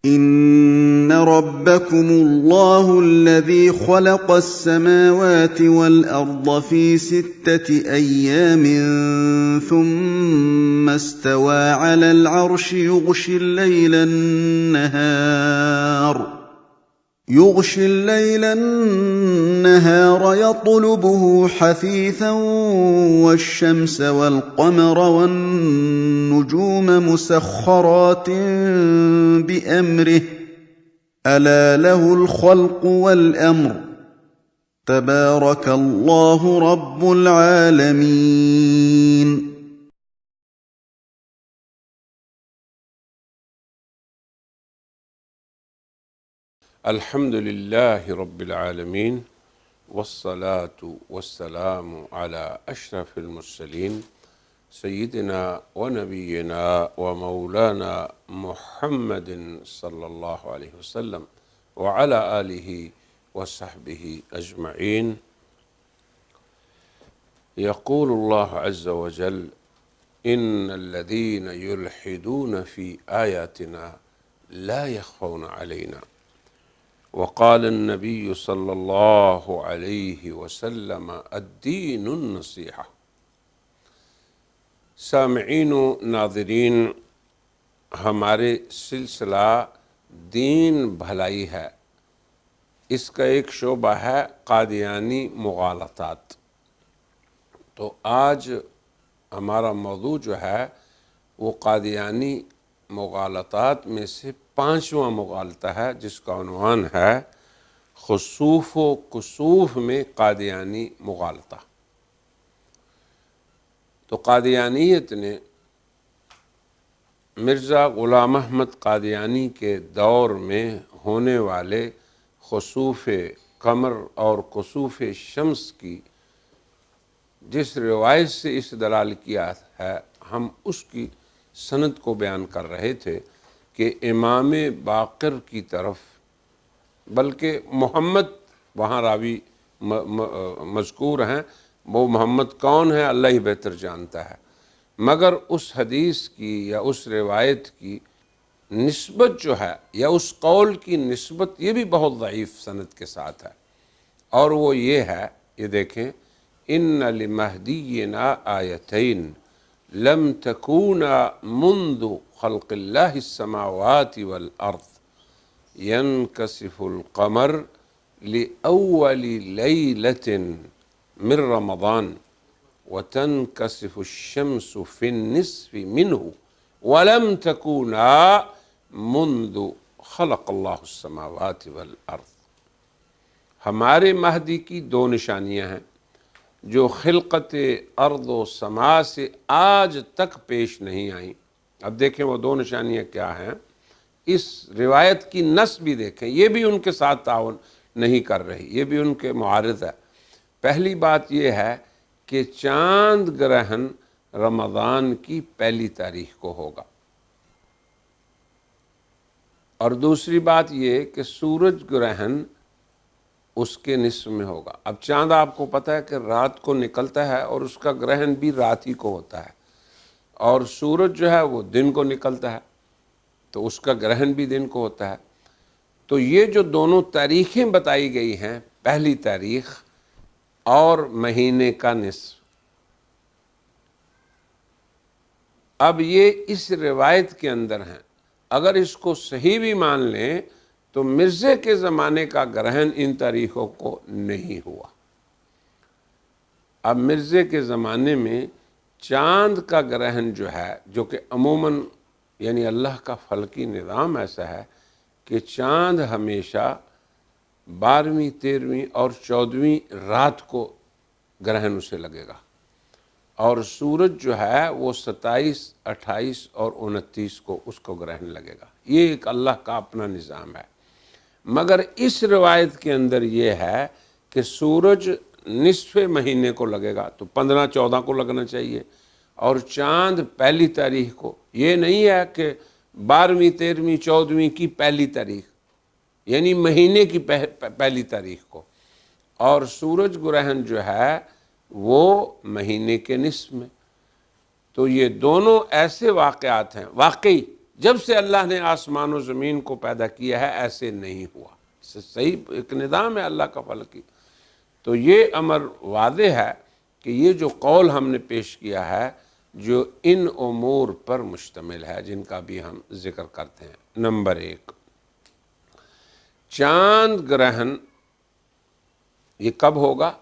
إن ربكم الله الذي خلق السماوات والأرض في 6 أيام ثم استوى على العرش يغشي الليل النهار يطلبه حثيثا والشمس والقمر والنجوم مسخرات بأمره ألا له الخلق والأمر تبارك الله رب العالمين. الحمد لله رب العالمين والصلاة والسلام على أشرف المرسلين سيدنا ونبينا ومولانا محمد صلى الله عليه وسلم وعلى آله وصحبه أجمعين. يقول الله عز وجل: إن الذين يلحدون في آياتنا لا يخفون علينا. وقال النبي صلی اللہ علیہ وسلم: الدین النصیحہ. سامعین و ناظرین، ہمارے سلسلہ دین بھلائی ہے، اس کا ایک شعبہ ہے قادیانی مغالطات. تو آج ہمارا موضوع جو ہے وہ قادیانی مغالطات میں سے 5واں مغالطہ ہے، جس کا عنوان ہے خسوف و کسوف میں قادیانی مغالطہ. تو قادیانیت نے مرزا غلام احمد قادیانی کے دور میں ہونے والے خسوف قمر اور کسوف شمس کی جس روایت سے استدلال کیا ہے، ہم اس کی سند کو بیان کر رہے تھے کہ امام باقر کی طرف، بلکہ محمد وہاں راوی مذکور ہیں، وہ محمد کون ہے اللہ ہی بہتر جانتا ہے، مگر اس حدیث کی یا اس روایت کی نسبت جو ہے یا اس قول کی نسبت یہ بھی بہت ضعیف سند کے ساتھ ہے، اور وہ یہ ہے، یہ دیکھیں: ان لمہدینا آیتین لم تکونا منذ خلق اللہ السماوات والارض ينكسف القمر لأول ليلة من رمضان وتنكسف الشمس في النصف منه ولم تكونا منذ خلق اللہ السماوات والارض. ہمارے مہدی کی 2 نشانیاں ہیں جو خلقت ارض و سما سے آج تک پیش نہیں آئیں. اب دیکھیں وہ 2 نشانیاں کیا ہیں. اس روایت کی نص بھی دیکھیں، یہ بھی ان کے ساتھ تعاون نہیں کر رہی، یہ بھی ان کے معارض ہے. پہلی بات یہ ہے کہ چاند گرہن رمضان کی 1 تاریخ کو ہوگا، اور دوسری بات یہ کہ سورج گرہن اس کے نصف میں ہوگا. اب چاند آپ کو پتہ ہے کہ رات کو نکلتا ہے اور اس کا گرہن بھی رات ہی کو ہوتا ہے، اور سورج جو ہے وہ دن کو نکلتا ہے تو اس کا گرہن بھی دن کو ہوتا ہے. تو یہ جو دونوں تاریخیں بتائی گئی ہیں، 1 تاریخ اور مہینے کا نصف، اب یہ اس روایت کے اندر ہیں. اگر اس کو صحیح بھی مان لیں تو مرزے کے زمانے کا گرہن ان تاریخوں کو نہیں ہوا. اب مرزے کے زمانے میں چاند کا گرہن جو ہے، جو کہ عموماً یعنی اللہ کا فلکی نظام ایسا ہے کہ چاند ہمیشہ 12ویں 13ویں اور 14ویں رات کو گرہن اسے لگے گا، اور سورج جو ہے وہ 27 28 اور 29 کو اس کو گرہن لگے گا. یہ ایک اللہ کا اپنا نظام ہے. مگر اس روایت کے اندر یہ ہے کہ سورج نصف مہینے کو لگے گا تو 15 14 کو لگنا چاہیے، اور چاند 1 تاریخ کو. یہ نہیں ہے کہ 12ویں 13ویں 14ویں کی 1 تاریخ، یعنی مہینے کی 1 تاریخ کو. اور سورج گرہن جو ہے وہ مہینے کے نصف میں. تو یہ دونوں ایسے واقعات ہیں واقعی جب سے اللہ نے آسمان و زمین کو پیدا کیا ہے ایسے نہیں ہوا۔ صحیح ایک نظام ہے اللہ کا فلکی۔ تو یہ امر واضح ہے کہ یہ جو قول ہم نے پیش کیا ہے جو ان امور پر مشتمل ہے جن کا بھی ہم ذکر کرتے ہیں۔ نمبر 1، چاند گرہن یہ کب ہوگا؟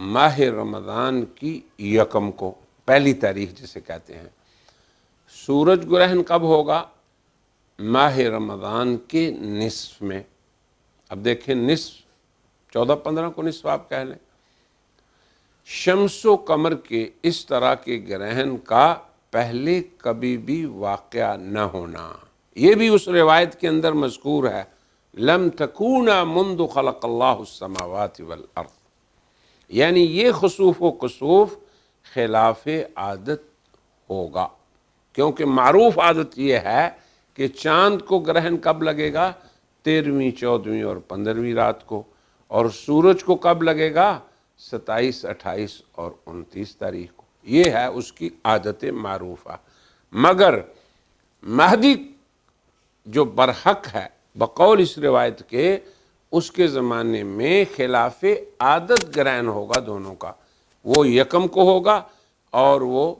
ماہ رمضان کی یکم کو، پہلی تاریخ جسے کہتے ہیں۔ سورج گرہن کب ہوگا؟ ماہ رمضان کے نصف میں۔ اب دیکھیں نصف 14-15 کو نصف آپ کہہ لیں۔ شمس و قمر کے اس طرح کے گرہن کا پہلے کبھی بھی واقعہ نہ ہونا، یہ بھی اس روایت کے اندر مذکور ہے، لم تکونا منذ خلق اللہ السماوات والارض، یعنی یہ خسوف و کسوف خلاف عادت ہوگا، کیونکہ معروف عادت یہ ہے کہ چاند کو گرہن کب لگے گا؟ 13ویں، 14ویں اور 15ویں رات کو، اور سورج کو کب لگے گا؟ 27، 28 اور 29 تاریخ کو۔ یہ ہے اس کی عادت معروفہ۔ مگر مہدی جو برحق ہے بقول اس روایت کے، اس کے زمانے میں خلاف عادت گرہن ہوگا دونوں کا، وہ یکم کو ہوگا اور وہ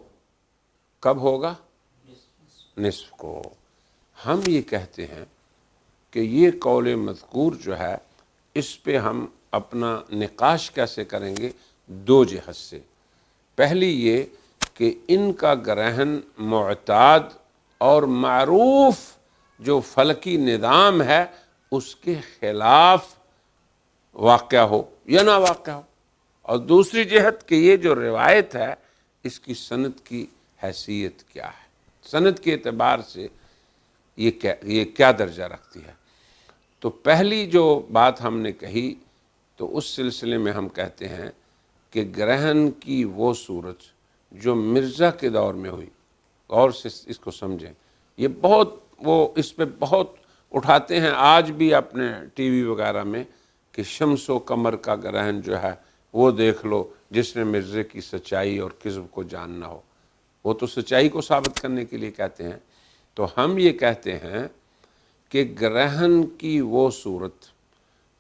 کب ہوگا؟ نصف کو۔ ہم یہ کہتے ہیں کہ یہ قول مذکور جو ہے اس پہ ہم اپنا نقاش کیسے کریں گے؟ 2 جہت سے۔ پہلی یہ کہ ان کا گرہن معتاد اور معروف جو فلکی نظام ہے اس کے خلاف واقع ہو یا نہ واقع ہو، اور دوسری جہت کہ یہ جو روایت ہے اس کی سند کی حیثیت کیا ہے، سند کے اعتبار سے یہ کیا درجہ رکھتی ہے۔ تو پہلی جو بات ہم نے کہی تو اس سلسلے میں ہم کہتے ہیں کہ گرہن کی وہ صورت جو مرزا کے دور میں ہوئی، غور سے اس کو سمجھیں، یہ بہت وہ اس پہ بہت اٹھاتے ہیں آج بھی اپنے ٹی وی وغیرہ میں کہ شمس و قمر کا گرہن جو ہے وہ دیکھ لو، جس نے مرزے کی سچائی اور کذب کو جاننا ہو، وہ تو سچائی کو ثابت کرنے کے لیے کہتے ہیں۔ تو ہم یہ کہتے ہیں کہ گرہن کی وہ صورت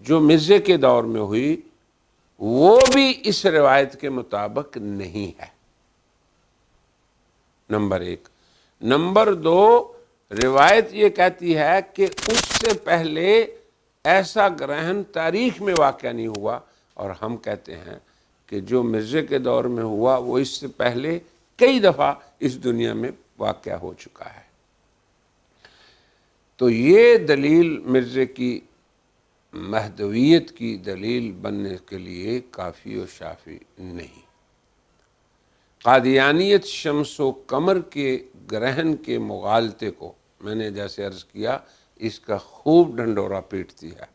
جو مرزے کے دور میں ہوئی وہ بھی اس روایت کے مطابق نہیں ہے، نمبر 1۔ نمبر 2، روایت یہ کہتی ہے کہ اس سے پہلے ایسا گرہن تاریخ میں واقع نہیں ہوا، اور ہم کہتے ہیں کہ جو مرزے کے دور میں ہوا وہ اس سے پہلے کئی دفعہ اس دنیا میں واقع ہو چکا ہے۔ تو یہ دلیل مرزے کی مہدویت کی دلیل بننے کے لیے کافی و شافی نہیں۔ قادیانیت شمس و قمر کے گرہن کے مغالطے کو میں نے جیسے عرض کیا اس کا خوب ڈھنڈورا پیٹتی ہے،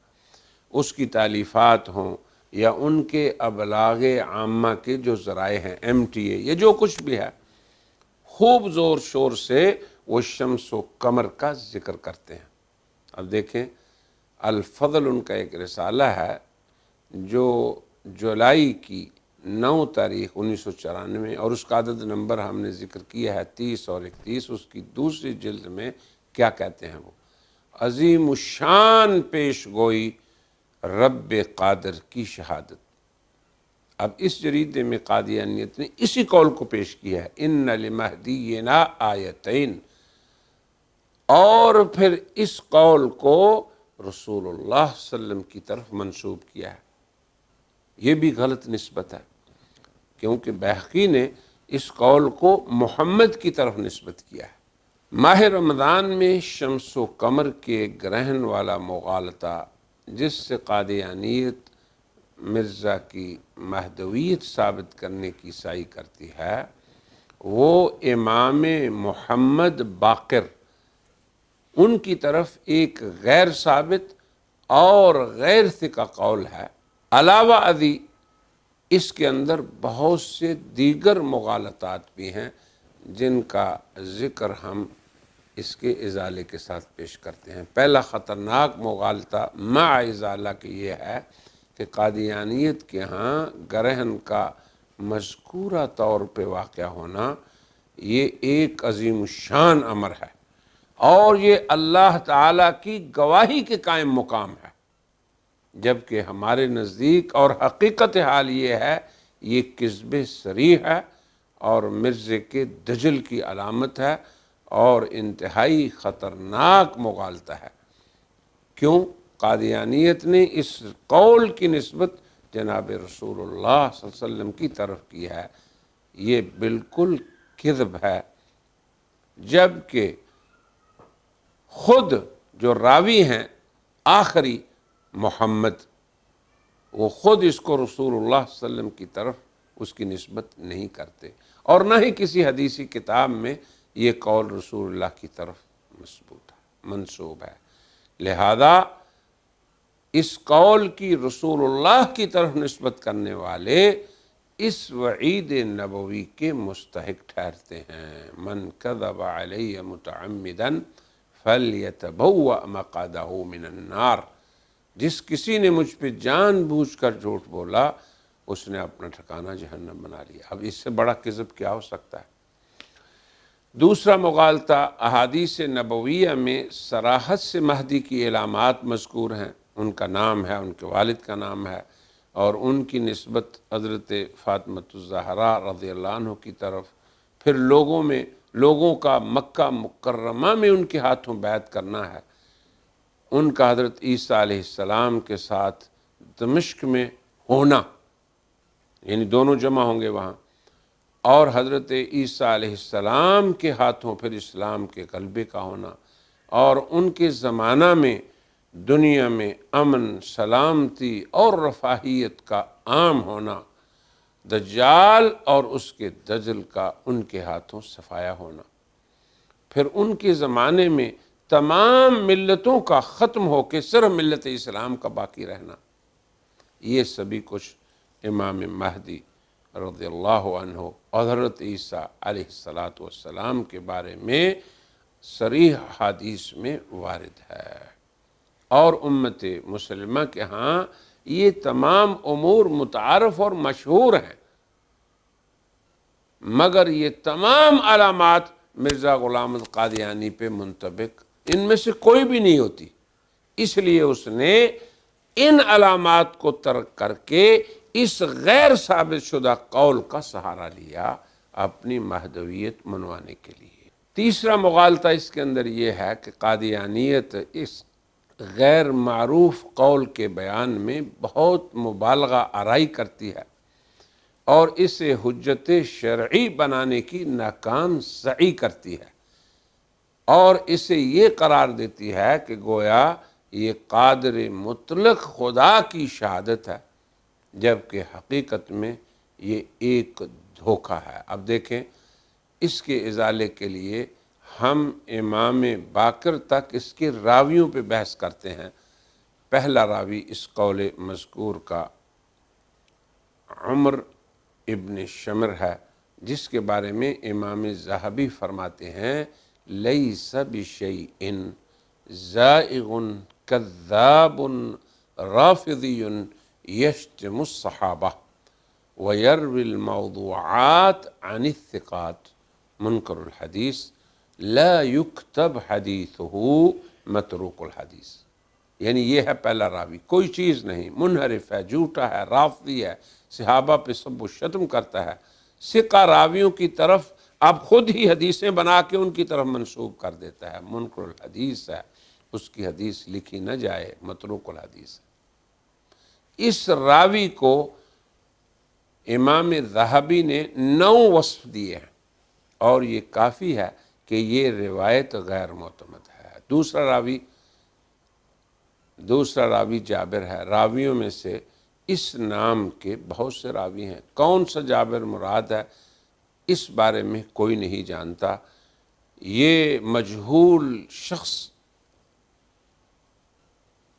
اس کی تالیفات ہوں یا ان کے ابلاغ عامہ کے جو ذرائع ہیں، MTA، یہ جو کچھ بھی ہے، خوب زور شور سے وہ شمس و قمر کا ذکر کرتے ہیں۔ اب دیکھیں الفضل ان کا ایک رسالہ ہے جو جولائی کی 9 تاریخ 1994، اور اس کا عدد نمبر ہم نے ذکر کیا ہے 30 اور 31، اس کی دوسری جلد میں کیا کہتے ہیں وہ؟ عظیم الشان پیش گوئی رب قادر کی شہادت۔ اب اس جریدے میں قادیانیت نے اسی قول کو پیش کیا ہے، ان لمہدینا آیتین، اور پھر اس قول کو رسول اللہ صلی اللہ علیہ وسلم کی طرف منسوب کیا ہے۔ یہ بھی غلط نسبت ہے، کیونکہ بہقی نے اس قول کو محمد کی طرف نسبت کیا ہے۔ ماہ رمضان میں شمس و قمر کے گرہن والا مغالطہ جس سے قادیانیت مرزا کی مہدویت ثابت کرنے کی سعی کرتی ہے، وہ امام محمد باقر ان کی طرف ایک غیر ثابت اور غیر ثقہ قول ہے۔ علاوہ ازیں اس کے اندر بہت سے دیگر مغالطات بھی ہیں جن کا ذکر ہم اس کے ازالے کے ساتھ پیش کرتے ہیں۔ پہلا خطرناک مغالطہ مع ازالہ کی یہ ہے کہ قادیانیت کے ہاں گرہن کا مذکورہ طور پہ واقع ہونا یہ ایک عظیم الشان امر ہے، اور یہ اللہ تعالیٰ کی گواہی کے قائم مقام ہے، جبکہ ہمارے نزدیک اور حقیقت حال یہ ہے یہ کذب صریح ہے اور مرزے کے دجل کی علامت ہے اور انتہائی خطرناک مغالطہ ہے۔ کیوں؟ قادیانیت نے اس قول کی نسبت جناب رسول اللہ صلی اللہ علیہ وسلم کی طرف کی ہے، یہ بالکل کذب ہے، جبکہ خود جو راوی ہیں آخری محمد، وہ خود اس کو رسول اللہ صلی اللہ علیہ وسلم کی طرف اس کی نسبت نہیں کرتے، اور نہ ہی کسی حدیثی کتاب میں یہ قول رسول اللہ کی طرف مثبوت ہے، منسوب ہے۔ لہذا اس قول کی رسول اللہ کی طرف نسبت کرنے والے اس وعید نبوی کے مستحق ٹھہرتے ہیں، من کذب علی متعمدا فلیتبوأ مقعدہ من النار، جس کسی نے مجھ پہ جان بوجھ کر جھوٹ بولا اس نے اپنا ٹھکانہ جہنم بنا لیا۔ اب اس سے بڑا کذب کیا ہو سکتا ہے؟ دوسرا مغالطہ، احادیث نبویہ میں صراحت سے مہدی کی علامات مذکور ہیں، ان کا نام ہے، ان کے والد کا نام ہے، اور ان کی نسبت حضرت فاطمۃ الزہرا رضی اللہ عنہ کی طرف، پھر لوگوں کا مکہ مکرمہ میں ان کے ہاتھوں بیعت کرنا ہے، ان کا حضرت عیسیٰ علیہ السلام کے ساتھ دمشق میں ہونا، یعنی دونوں جمع ہوں گے وہاں، اور حضرت عیسیٰ علیہ السلام کے ہاتھوں پھر اسلام کے غلبے کا ہونا، اور ان کے زمانہ میں دنیا میں امن، سلامتی اور رفاہیت کا عام ہونا، دجال اور اس کے دجل کا ان کے ہاتھوں صفایا ہونا، پھر ان کے زمانے میں تمام ملتوں کا ختم ہو کے صرف ملت اسلام کا باقی رہنا، یہ سبھی کچھ امام مہدی رضی اللہ عنہ اور حضرت عیسیٰ علیہ السلام کے بارے میں صریح حدیث میں وارد ہے، اور امت مسلمہ کے ہاں یہ تمام امور متعارف اور مشہور ہیں، مگر یہ تمام علامات مرزا غلام احمد قادیانی پہ منطبق ان میں سے کوئی بھی نہیں ہوتی، اس لیے اس نے ان علامات کو ترک کر کے اس غیر ثابت شدہ قول کا سہارا لیا اپنی مہدویت منوانے کے لیے۔ تیسرا مغالطہ اس کے اندر یہ ہے کہ قادیانیت اس غیر معروف قول کے بیان میں بہت مبالغہ آرائی کرتی ہے اور اسے حجت شرعی بنانے کی ناکام سعی کرتی ہے، اور اسے یہ قرار دیتی ہے کہ گویا یہ قادر مطلق خدا کی شہادت ہے، جبکہ حقیقت میں یہ ایک دھوکہ ہے۔ اب دیکھیں، اس کے ازالے کے لیے ہم امام باقر تک اس کے راویوں پہ بحث کرتے ہیں۔ پہلا راوی اس قول مذکور کا عمر ابن شمر ہے، جس کے بارے میں امام ذہبی فرماتے ہیں لیس بشیء زائغ کذاب رافضی یشتم الصحابہ ویروی الموضوعات عن الثقات منکر الحدیث لا یکتب حدیثہ متروک الحدیث، یعنی یہ ہے پہلا راوی، کوئی چیز نہیں، منحرف ہے، جھوٹا ہے، رافضی ہے، صحابہ پہ سب و شتم کرتا ہے، ثقہ راویوں کی طرف اب خود ہی حدیثیں بنا کے ان کی طرف منسوب کر دیتا ہے، منکر الحدیث ہے، اس کی حدیث لکھی نہ جائے، متروک الحدیث ہے۔ اس راوی کو امام ذہبی نے 9 وصف دیے ہیں، اور یہ کافی ہے کہ یہ روایت غیر معتمد ہے۔ دوسرا راوی جابر ہے، راویوں میں سے اس نام کے بہت سے راوی ہیں، کون سا جابر مراد ہے اس بارے میں کوئی نہیں جانتا، یہ مجہول شخص،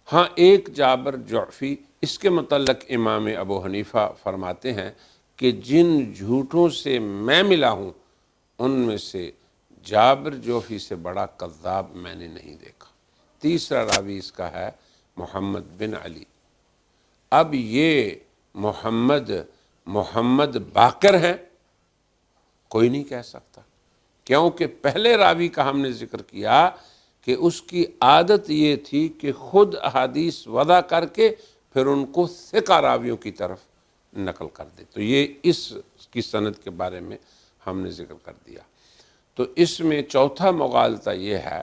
ہاں ایک جابر جعفی، اس کے متعلق امام ابو حنیفہ فرماتے ہیں کہ جن جھوٹوں سے میں ملا ہوں ان میں سے جابر جعفی سے بڑا کذاب میں نے نہیں دیکھا۔ تیسرا راوی اس کا ہے محمد بن علی۔ اب یہ محمد باقر ہیں، کوئی نہیں کہہ سکتا، کیونکہ پہلے راوی کا ہم نے ذکر کیا کہ اس کی عادت یہ تھی کہ خود احادیث وضع کر کے پھر ان کو ثقہ راویوں کی طرف نقل کر دے. تو یہ اس کی سند کے بارے میں ہم نے ذکر کر دیا. تو اس میں چوتھا مغالطہ یہ ہے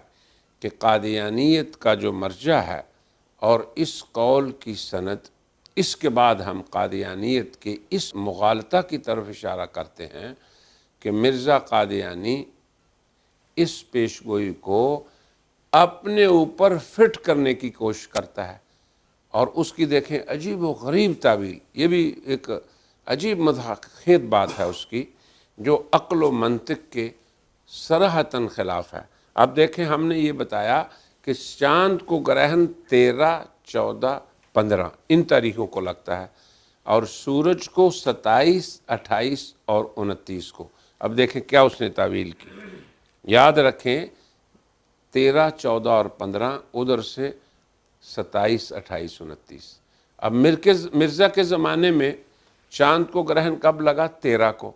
کہ قادیانیت کا جو مرجع ہے اور اس قول کی سند، اس کے بعد ہم قادیانیت کے اس مغالطہ کی طرف اشارہ کرتے ہیں کہ مرزا قادیانی اس پیشگوئی کو اپنے اوپر فٹ کرنے کی کوشش کرتا ہے، اور اس کی دیکھیں عجیب و غریب تعویل. یہ بھی ایک عجیب مضحک بات ہے اس کی، جو عقل و منطق کے صراحتاً خلاف ہے. اب دیکھیں ہم نے یہ بتایا کہ چاند کو گرہن 13، 14، 15 ان تاریخوں کو لگتا ہے، اور سورج کو 27، 28 اور 29 کو. اب دیکھیں کیا اس نے تعویل کی. یاد رکھیں 13، 14 اور 15 ادھر سے 27، 28، 29. اب مرزا کے زمانے میں چاند کو گرہن کب لگا؟ 13 کو.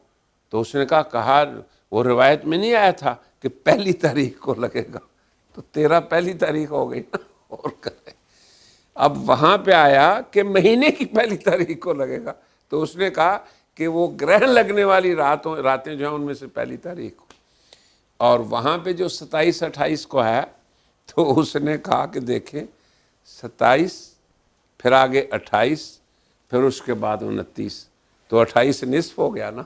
تو اس نے کہا وہ روایت میں نہیں آیا تھا کہ پہلی تاریخ کو لگے گا، تو 13 پہلی تاریخ ہو گئی نا. اور کرے اب وہاں پہ آیا کہ مہینے کی پہلی تاریخ کو لگے گا، تو اس نے کہا کہ وہ گرہن لگنے والی راتیں جو ہیں ان میں سے پہلی تاریخ کو. اور وہاں پہ جو 27، 28 کو ہے تو اس نے کہا کہ دیکھیں 27، پھر آگے 28، پھر اس کے بعد 29، تو 28 نصف ہو گیا نا.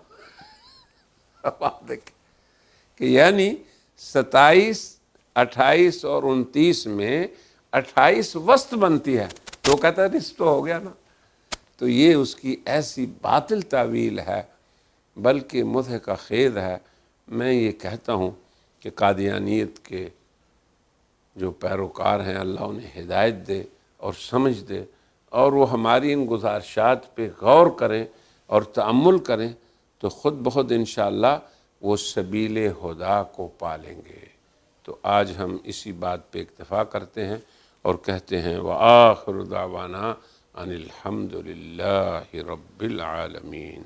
اب آپ دیکھیں کہ یعنی 27، 28 اور 29 میں 28 وسط بنتی ہے، تو کہتا ہے نصف تو ہو گیا نا. تو یہ اس کی ایسی باطل تعویل ہے، بلکہ مضحک خیز ہے. میں یہ کہتا ہوں کہ قادیانیت کے جو پیروکار ہیں اللہ انہیں ہدایت دے اور سمجھ دے، اور وہ ہماری ان گزارشات پہ غور کریں اور تأمل کریں، تو خود بخود انشاءاللہ وہ سبیل ہدا کو پالیں گے. تو آج ہم اسی بات پہ اکتفا کرتے ہیں اور کہتے ہیں وآخر دعوانا ان الحمد للہ رب العالمین.